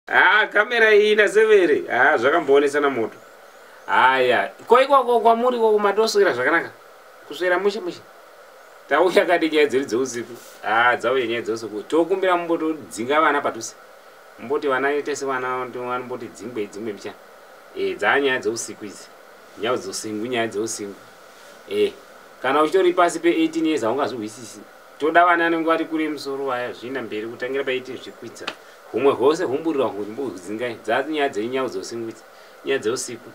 Kamera iyi inasevere. Zvakamboonesa moto. Aya, koiko kwamuri kumadoswera zvakanaka. Kuswera mushe. Tauya kadi nyaya dzedu dzeusiku. Dzauya nyaya dzeusiku. Tokumbira mumbotodzinga vana padhuze. Mumboti vana itese vana vanomboti dzingwe mcha. Dzanyaya dzeusiku idzi. Nyaya dzeusiku. Kana uchitori pasi pe 18 years aungazwisisi. Toda vana vanenge vari kure musoro vaya zvina mberi kutangira pa 18 zvikwidza. Humwe hose humburira kumbodzinga. Dzanyaya dzeusiku idzi. Nyaya dzeusiku.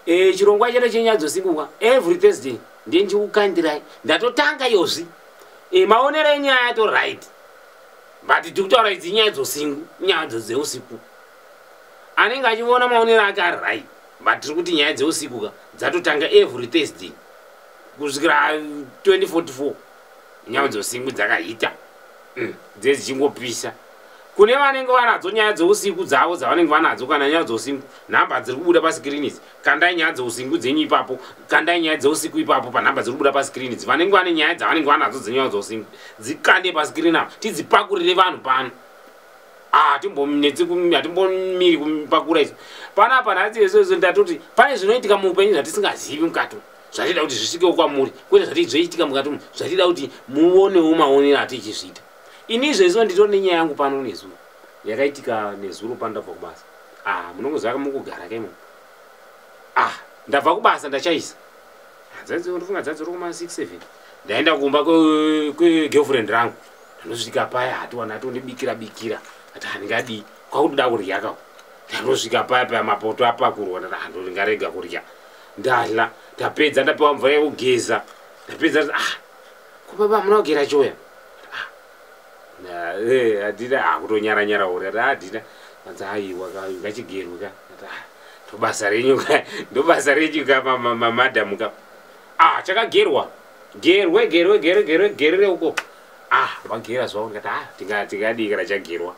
Chirongwa chero chenyaya dzeusiku every Thursday ndiye kukandirai ndatotanga yozvi maonero enyaya to right but tikutaura idzi nyaya dzeusiku nyaya dzeusiku anenge achiona maonero ake ari right but tiri kuti nyaya dzeusiku dzatotanga every Thursday kusvikira 2044 nyaya dzeusiku dzakaita dzechingopisa kune vanenge vanadzo nyaya dzeusiku dzavo dzavanenge vanadzo kana nyaya dzeusiku nhamba dziri kubuda paskirini idzi kandai nyaya dzeusiku dzenyu ipapo kandai nyaya dzeusiku ipapo panhamba dziri kubuda paskirini idzi vanenge vane nyaya dzavanenge vanadzo dzenyaya dzeusiku dzikande paskirini apo tidzipakurire vanhu pano hatimbomiri kupakura izvo panapa nhasi izvozvo ndatoti pane zvinoitika muupenyu zvatisingazivi mukati zvatida kuti zvisvikewo kwamuri kwete zvati zvoitika mukati zvatida kuti muonewo maonero atichizviita ini izvezvo nditori nenyaya yangu pano nezuro yakaitika nezuro pandabva kubasa munongoziva mukugara kemo ndabva kubasa ndachaisa ndifunga dzadzoro kuma 6-7 ndaenda kumba kwegirlfriend rangu ndanosvika paya hatiwana atondibikira ati handingadii kwakutoda kurya kao ndanosvika paya mapoto apakurwa ndingarega kurya ndadla ndapedza ndapewa mvura yekugeza ndapedza kubaba muna kugera choya adida kutonyara uri adida aiwa ngachigerwe tobasa renyu ndobasa renyu madamu chakagerwa gerwe uko vagera zvavo ndikati tingadii kana chagerwa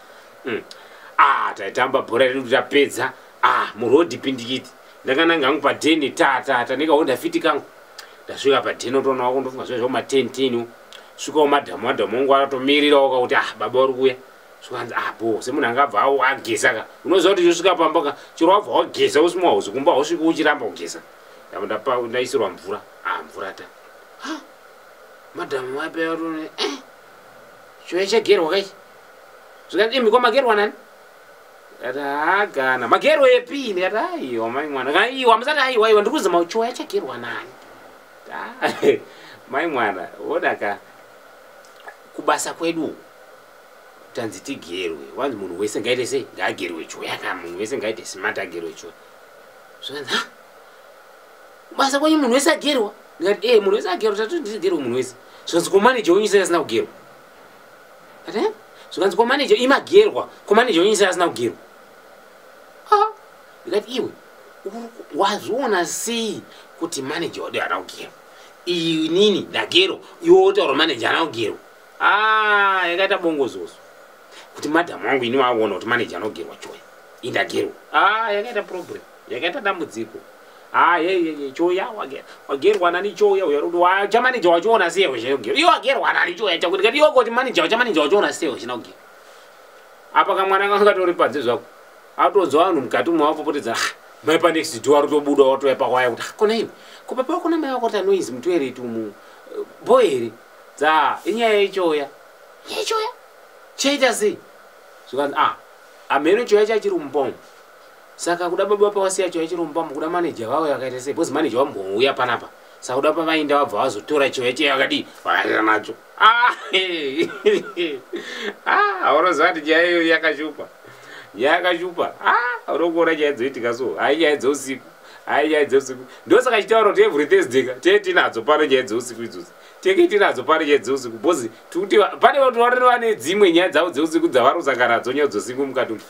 taitamba bhora redu tapedza murodhi pindikiti ndakananga hangu padheni tata ndikawo ndafiti kangu ndasvika padheni otonawo ndofunga zvezvo ma10 svikawo madhamu wangu aratomirirawo kakuti baba uri kuya svikanzi bo semunhu angabva awo ageza ka unoziva kuti chosvika pamba chero wabva wageza usimwauzi kumba hausviki uchiramba kugeza ndaisirwa mvura mvura ta madhamu wapeatone choya chagerwa kai zvikanzi imiko magerwa nani ati gana magerwa epi ndikati aiwa mai mwana aiwa musati aiwa ndiri kuzima choya chagerwa nani mai mwana wodaka kubasa kwedu tanzi tigerwe wanzi munhu wese ngaite sei ngaagerwe choya kana munhu wese ngaite smart agerwe choya zvikanzi kubasa kwenyu munhu wese agerwa ndikati munhu wese agerwa tati ndigerwe munhu wese zvikanzi komaneja wenyu sei asina kugerwa ati zvikanzi komaneja imagerwa komaneja wenyu sei asina kugerwa ndikati iwe wazviona sei kuti maneja wadu ana kugerwa inini ndagerwa iwe wotaura maneja ana kugerwa yakaita bongozozo kuti madhamu wangu ini waona kuti maneja anogerwa choya indagerwa yakaita problem yakaita dambudziko choya wagerwa nani choya uyaruti chamaneja wachiona sei wechinogerwa iwe wagerwa nani choya chakuti kati iwe kuti chamaneja wachiona sei wechinogerwa apa kamwana kangu katori panze zvako atodza vanhu mukati mwavapopotedza mai panext door rutobuda watoya pakwaya kuti kona iwe kupapa kuna mai wako tanoizi mutoereti umu boyeri inyaya yechoya chaita sei zvikanzi amene choya chachiri mumbomo saka kuda baba pawasiya choya chiri mumbomo kuda maneja wavo yakaita sei bhozi maneja wambouya panapa saka kuda pavainda wabva vazotora choya cheya vakadii vakaita nacho unoziva kuti nyaya iyoyo yakashupa unokuona nyaya dzoitika so nyaya dzeusiku ndosaka chitaura kuti every Thursday tee tinadzo pano nyaya dzeusiku idzodzo tinadzo pano nyaya dzeusiku bhozi tikuti pane vanhu vane dzimwe nyaya dzavo dzeusiku dzavari kusangana nadzo nyaya dzeusiku mukati umu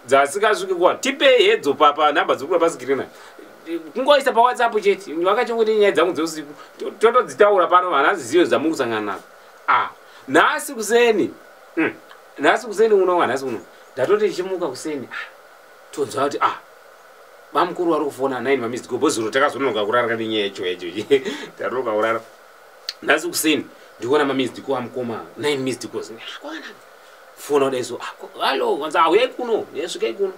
dzasingasviki kuwa tipei hedzo nhamba dziri kuda pasikirina kungoisa pawhatsapp chete vakachongoti nyaya dzangu dzeusiku totodzitaura pano vanhu azizive zvamuri kusangana nazo nhasi kuseni uno ndatoti chimuka kuseni tonzwa kuti bamukuru vari kufona 9 mamised call bhozuro takazononoka kurara kane nyaya yacho taronoka kurara nhasi kuseni ndikuona mamised call amukoma 9 missed calls fona daiso halo wanza uye kuno yesvika kuno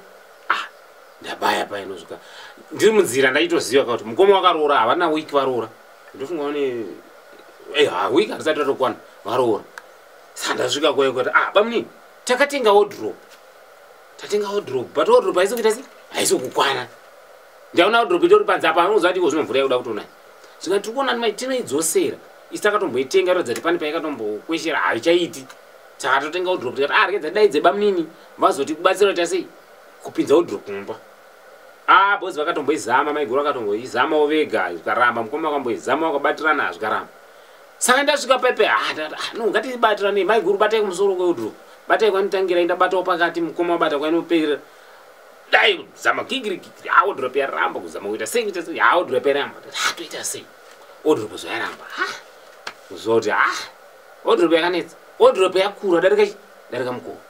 ndabaya pa inosvika ndiri munzira ndaitoziva kuti mukoma wakaroora havana wiki varoora ndofunga one wiki hatisati tatokwana varoora saka ndasvika kwayo kuti bamunini takatenga wardrobe but wardrobe haisi kuita sei haisi kukwana ndaona wardrobe itori panze apa anoziva kuti zvino mvura yakuda kutonaya saka tiri kuona mai tinoidzosera isi takatomboitenga ratidza kuti pane paikatombokweshera haichaiti saka totenga wardrobe tikati rekedza daidze bamunini vazoti kubatsira kuita sei kupinza wardrobe kumba bozi vakatomboizama maiguru akatomboizamawo vega zvikaramba mukoma akamboizama wakabatirana zvikaramba saka ndasvika pepe no ngatibatirane maiguru batai kumusoro kwewardrobe batai kwanitangira indabatawo pakati mukoma wabata kwainoperera dai zama kigirikigiri wardrobe yaramba kuzama kuita sei kuita sei wardrobe yaramba toita sei wardrobe zvairamba kuzoti wardrobe yakanetsa wardrobe yakura darika mukova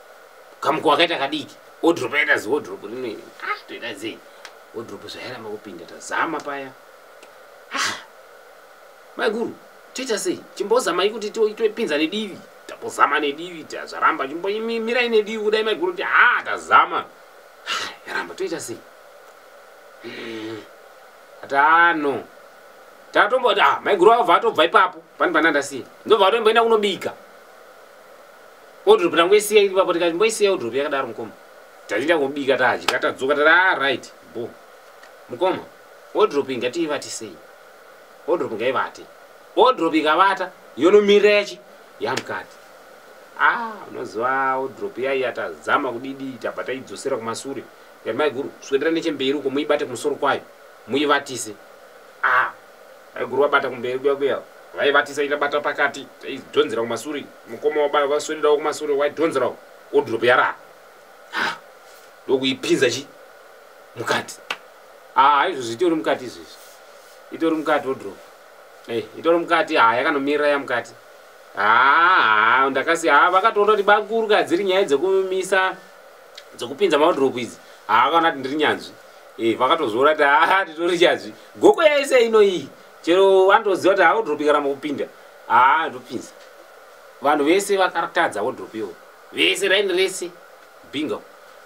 kamukova akaita kadiki wardrobe yaita zi wardrobe rinoini toita sei wardrobe zvairamba kupinda tazama paya maiguru toita sei chimbozamai kuti toipinza nedivi tambozama nedivi tazvaramba chimboimirai nedivi kudai maiguru kuti tazama yaramba toita sei atano tatomboti maiguru avabva atobva ipapo pani panandasiya ndobva atomboenda kunobika wardrobe tangoisiya ipapo tikati mboisiya wardrobe yakadaro mukoma tachiita kubika tadya tadzoka tati right bo mukoma wardrobe ingatiivati sei wardrobe ngaivate wardrobe ikavata yonomirira yachi yamukati unoziva wardrobe yai yatazama kudidi tabva taidzosera kumasure yati maiguru swedera nechemberi uko muibate kumusoro kwayo muivatise maiguru wabata kumberi kuya vaivatisa itabata pakati taidhonzera kumasure mukoma waswederawo kumasure waidhonzerawo wardrobe yarara ndokuipinza chi mukati izvozvo itori mukati izvozvi itori mukati wardrobe itori mukati yakanomirira yamukati ndakasi vakatoona kuti bakuru dziri nyaya dzekumisa dzokupinza mawardrobe idzi vakaona kuti ndiri nyanzvi vakatozoona kuti titori chanzvi goko yaise ino iyi chero vandoziva kuti wardrobe ikaramba kupinda ndopinza vanhu vese vakaratadza wardrobe iyo vese raini rese bingo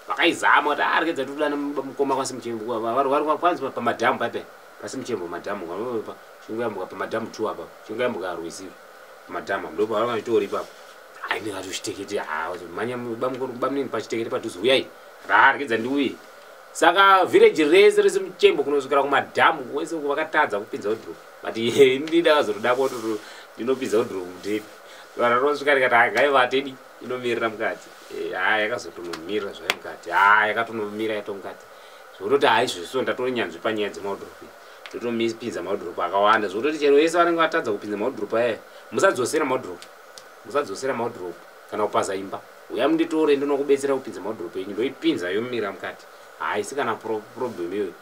vakaizama kuti rekedza todana mukoma kwasi muchembo vari kwanzi pamadhamu pape pasi muchembo madhamu chingayambuka pamadhamu 2 apa chingayambuka rwizivo pamadhamu ndopa vari vanitori ipapo ndingati chitekete manya bamunini pachitekete padhuze uyai rekedza ndiuye saka village rese rese muchembo kunosvikira kumadhamu wese vakatadza kupinza wardrobe but ndidakazotodapo kuti ndinopinza wardrobe mudheri vanhu vanosvika rikati ngaivatedi inomirira mukati yakazotonomirira zvai mukati yakatonomira yatomukati zvokutoti izvozvo ndatori nyanzvi panyaya dzemawardrobe totomipinza mawardrobe akawanda zvokutoti chero vese vanenge vatadza kupinza mawardrobe aya musadzosera mawardrobe kana kupaza imba uya munditore ndinokubetsera kupinza mawardrobe yenyu ndoipinza yomira mukati haisi kana problem iyoyo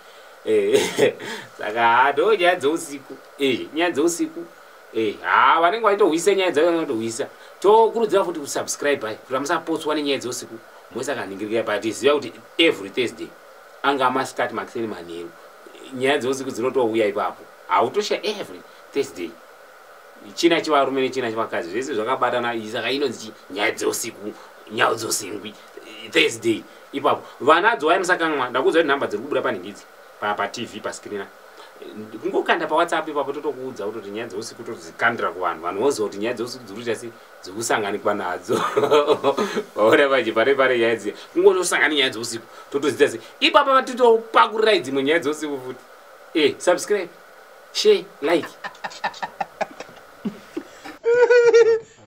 saka ndo nyaya dzeusiku nyaya dzeusiku vanenge vachitohwisa nyaya dzavo vanotohwisa tokurudzira futi kusubscribe kuti musapotswa nenyaya dzeusiku mose akaningirika pati ziva kuti every Thursday anga masikati makiseni manheru nyaya dzeusiku dzinotouya ipapo hautosha every Thursday china chivarume nechina chivakadzi zvese zvakabatana saka inonzi nyaya dzeusiku nyaya dzosingwi Thursday ipapo vanadzo vai musakamwa ndakuudza kuti nhamba dziri kubuda panhingidzi patv pascreen kungokanda pawhatsapp ipapo totokuudza kuti nyaya dzeusiku totozikandira kuvanhu vanhu voziva kuti nyaya dzeusiku dziri kuita sei dzekusanganikwa nadzo vaona paje pare nyaya dziya kungotosangana nyaya dzeusiku totoziita sei ipapo vatitopakurira dzimwe nyaya dzeusiku futi subscribe share like